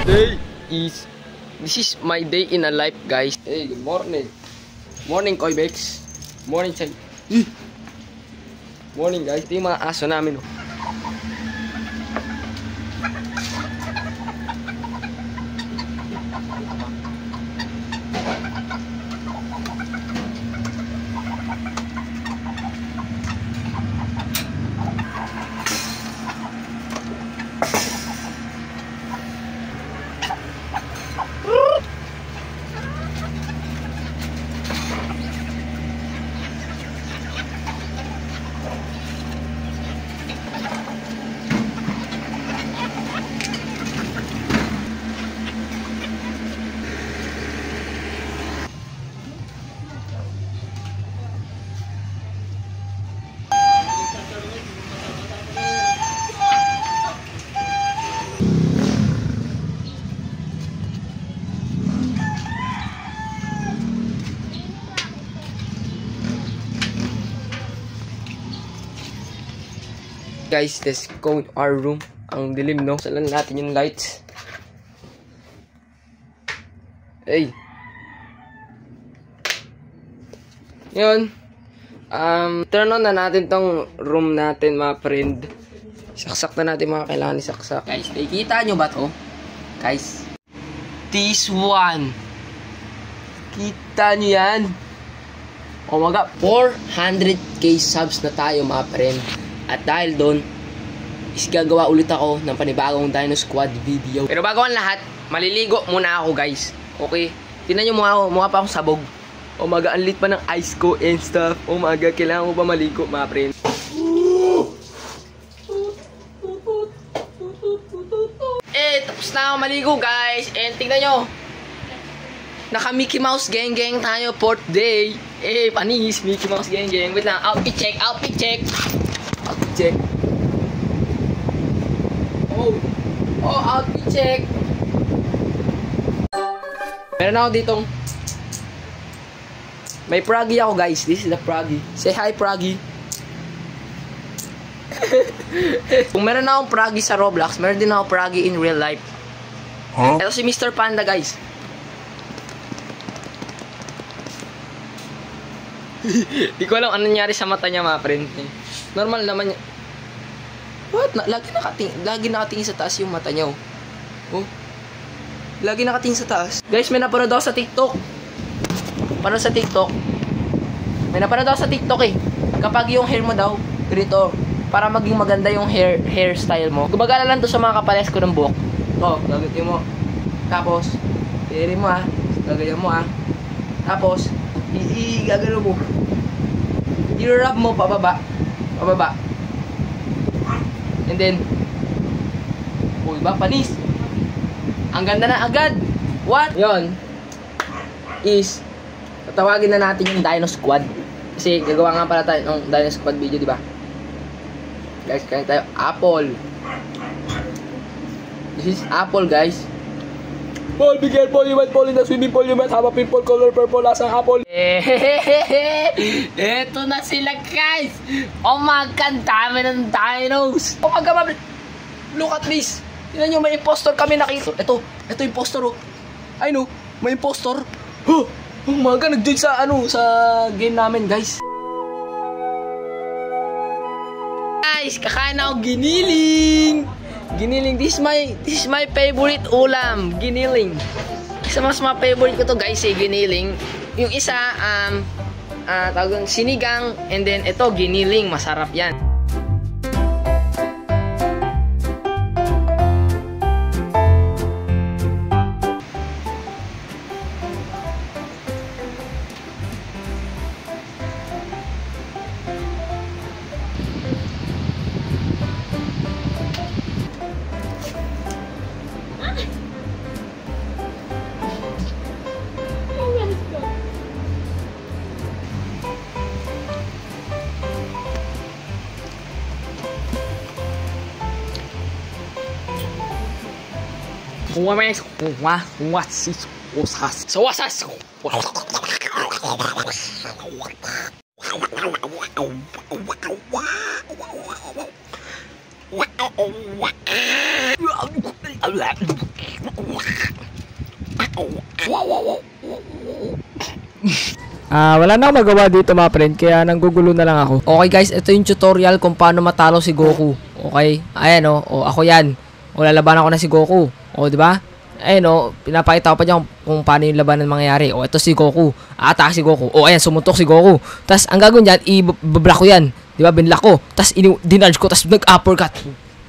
Day is... This is my day in a life, guys. Hey, good morning. Morning, Koibex. Morning, Chay. Morning, guys. Ito yung mga aso namin, oh. Guys, let's go to our room. Ang dilim, no? Salan natin yung lights. Hey. Yun. Turn on na natin tong room natin, mga friend. Saksak na natin mga kailangan isaksak. Guys, nakikita nyo ba to? Guys. This one. Kita nyo yan? Oh my god. 400k subs na tayo, mga friend. At dahil doon, is gagawa ulit ako ng panibagong Dino Squad video. Pero bago ang lahat, maliligo muna ako, guys. Okay? Tingnan nyo mukha pa akong sabog. Oh my god, ang lit pa ng ice ko and stuff. Oh my god, kailangan ko pa maligo, mga friend. Tapos na ako maligo, guys. And tingnan nyo. Naka Mickey Mouse gang gang tayo, 4th day. Panis, Mickey Mouse gang gang. Wait lang, outfit check, outfit check. Check. Oh, outfit check. Meron ako ditong may Froggy ako, guys. This is the Froggy. Say hi, Froggy. Kung meron na akong Froggy sa Roblox, meron din ako Froggy in real life. Huh? Ito si Mr. Panda, guys. Di ko alam ano nangyari sa mata niya, mga friend. Normal naman niya. What? Lagi nakatingin sa taas yung mata niya, oh. Lagi nakatingin sa taas. Guys, may napanood ako sa TikTok. Panood sa TikTok. May napanood ako sa TikTok, eh. Kapag yung hair mo daw, ganito, para maging maganda yung hairstyle mo. Gumagana lang to sa mga kapares ko ng buhok. To, gagatin mo. Tapos, i-rin mo, gagayan mo, Tapos, gagano mo. I-rub mo pababa. And then, ba, panis. Ang ganda na agad. What? Yon is, tatawagin na natin yung Dino Squad. Kasi gagawa nga pala tayo ng Dino Squad video, di ba? Guys, kain tayo apple. This is apple, guys. Paul, be careful, you might fall in the swimming pool. You might have a pimple color purple as ang apple. Eto na sila, guys. Oh my God, dami ng dinos. Oh my God, look at this. Tingnan nyo, may impostor kami nakita. Ito impostor, oh. Ay no, may impostor. Oh my God, nag-join sa sa game namin, guys. Guys, kakain ako giniling. Giniling, this is my favorite ulam, giniling. Isa mas mga favorite ko to, guys, giniling. Yung isa tawag sinigang, and then ito giniling, masarap 'yan. Wala na akong magawa dito mga friend, kaya nanggugulo na lang ako. Okay guys, ito yung tutorial kung paano matalo si Goku. Okay? Ayan o, ako yan. O, lalabanan ko na si Goku. O, di ba? Ayan o, pinapakita ko pa dyan kung paano yung labanan mangyayari. O, ito si Goku. Atake si Goku. O, ayan, sumuntok si Goku. Tapos, ang gagawin dyan, i-block ko yan. Di ba? Binlock ko. Tapos, dinarge ko. Tapos, nag-uppercut.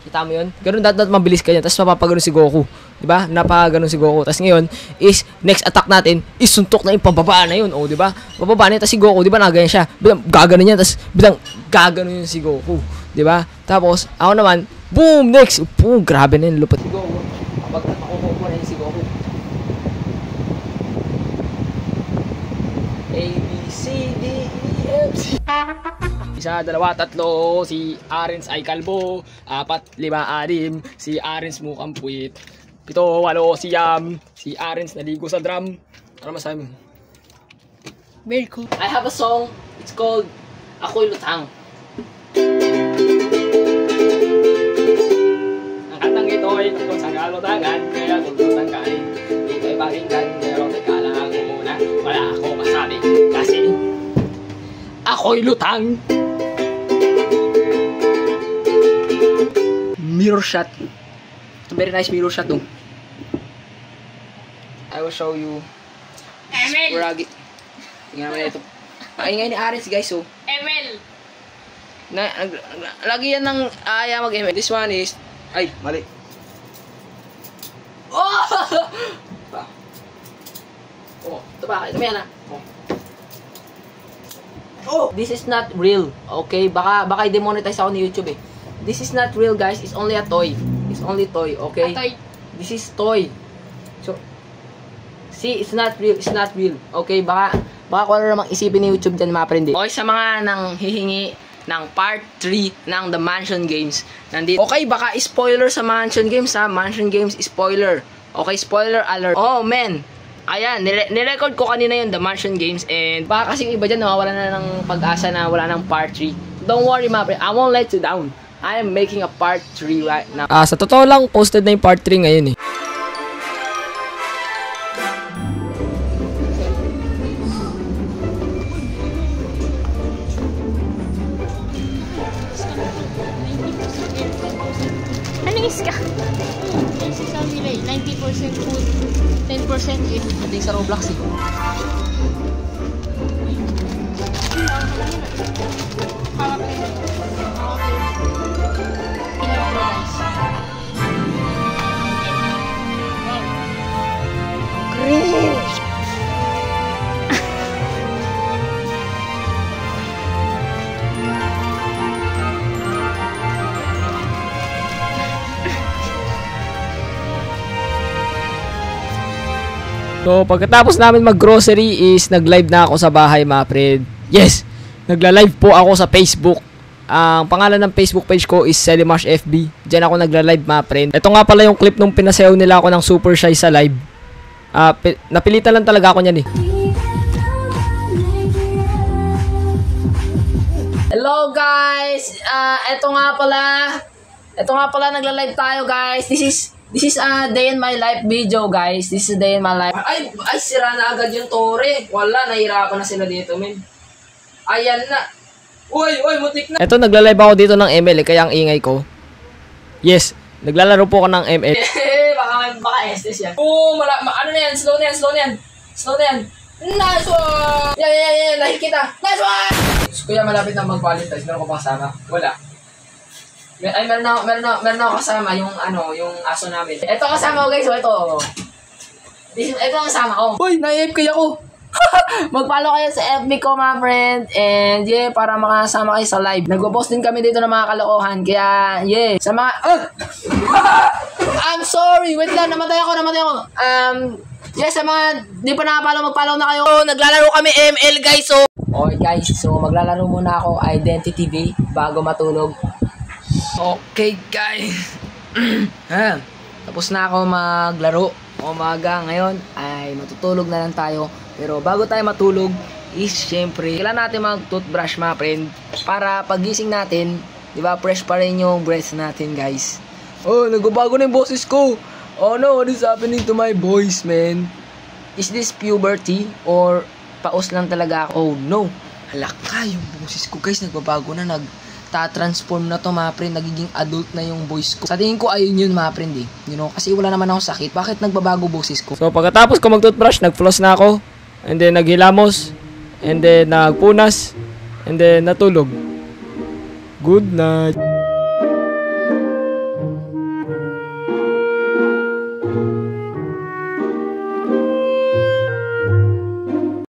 Kita mo yun? Ganun, dapat mabilis ka yan. Tapos, mapapagano si Goku. Diba? Napagano si Goku. Tapos ngayon, is next attack natin, is suntok na yung pambaba na yun. O, diba? Pababa na yun. Tapos si Goku, diba? Nagayan siya. Bilang gagano niya. Tapos bilang gagano yun si Goku. Diba? Tapos, ako naman, boom! Next! Boom! Grabe na yun. Lupot si Goku. Kapag nakukuha na yun si Goku. A, B, C, D, E, F, C. Isa, dalawa, tatlo, si Arens ay kalbo. 4, 5, 6, si Arens mukhang puwit. 7, 8, si Yam. Si Arens naligo sa drum. Ano masabi mo? Very cool. I have a song. It's called Ako'y Lutang. Ang kantang ito ay tungkol sa kalutangan, kaya tulutang kain. Dito'y pakinggan, pero teka lang ako muna. Wala akong masabi kasi ako'y lutang. Mirror shot. Very nice mirror shot too. I will show you. Emil! Tingnan naman ito. Paingay ni Aris guys oh. Emil! Lagi yan ng aya mag-ML. This one is... Ay, mali. Oh! Oh, ito ba? Ito ba yan ah? Oh! This is not real. Okay? Baka i-demonetize ako ni YouTube eh. This is not real guys. It's only a toy. It's only toy. Okay? A toy. This is toy. So, see, it's not real. It's not real. Okay? Baka kung ano namang isipin ni YouTube dyan mga friend. Okay, sa mga nang hihingi ng part 3 ng The Mansion Games. Nandito. Okay, baka spoiler sa Mansion Games ha. Mansion Games, spoiler. Okay, spoiler alert. Oh, man. Ayan, nirecord ko kanina yung The Mansion Games. And baka kasing iba dyan, nawawala na ng pag-asa na wala ng part 3. Don't worry mga friend. I won't let you down. I am making a part 3 right now. Sa totoo lang, posted na yung part 3 ngayon eh. Ano is ka? Kasi sa nila 90% food, 10% is... Hindi sa Roblox eh. So, pagkatapos namin mag-grocery is nag-live na ako sa bahay, mga friend. Yes! Nagla-live po ako sa Facebook. Ang pangalan ng Facebook page ko is Selimash FB. Diyan ako nagla-live, mga friend. Ito nga pala yung clip nung pinasayaw nila ako ng Super Shy sa live. Napilitan lang talaga ako niyan eh. Hello guys! Ito nga pala nagla-live tayo guys. This is a day in my life video guys. This is a day in my life. Ay, sira na agad yung tore. Wala, nahirapan na sila dito, men. Ayan na. Uy, mutik na. Ito, nagla-live ako dito ng ML, kaya ang ingay ko. Yes, naglalaro po ako ng ML. baka estes yan. Ano na yan? Slow na yan. Nice one! Yan, lahil kita. Nice one! Kuya, malapit na mag-Valentine's. Meron ko pa kasama? Wala. Meron ako kasama yung aso namin. Ito kasama ko guys, ito ang kasama ko. Uy, na-AFK ako. Mag-follow kayo sa FB ko mga friend. And yeah, para makasama kayo sa live. Nagpo-post din kami dito ng mga kalokohan. Kaya yeah, sa mga... I'm sorry, wait lang, namatay ako. Yeah, sa mga di pa nakapalo, mag-follow na kayo. Naglalaro kami ML guys. Okay guys, so maglalaro muna ako Identity V bago matulog. Okay guys. Tapos na ako maglaro. Umaga ngayon ay matutulog na lang tayo. Pero bago tayo matulog is syempre kailangan natin mag-toothbrush mga friend. Para pagising natin, di ba, fresh pa rin yung breath natin guys. Oh, nagbabago na yung boses ko. Oh no, what is happening to my voice, man? Is this puberty or paus lang talaga ako? Oh no. Halaka yung boses ko guys, nagbabago na, nagta-transform na to mga friend, nagiging adult na yung voice ko. Sa tingin ko ayun yun mga friend eh. You know, kasi wala naman ako sakit, bakit nagbabago boses ko? So pagkatapos ko mag-toothbrush, nag-floss na ako. And then naghilamos. And then nagpunas. And then natulog. Good night.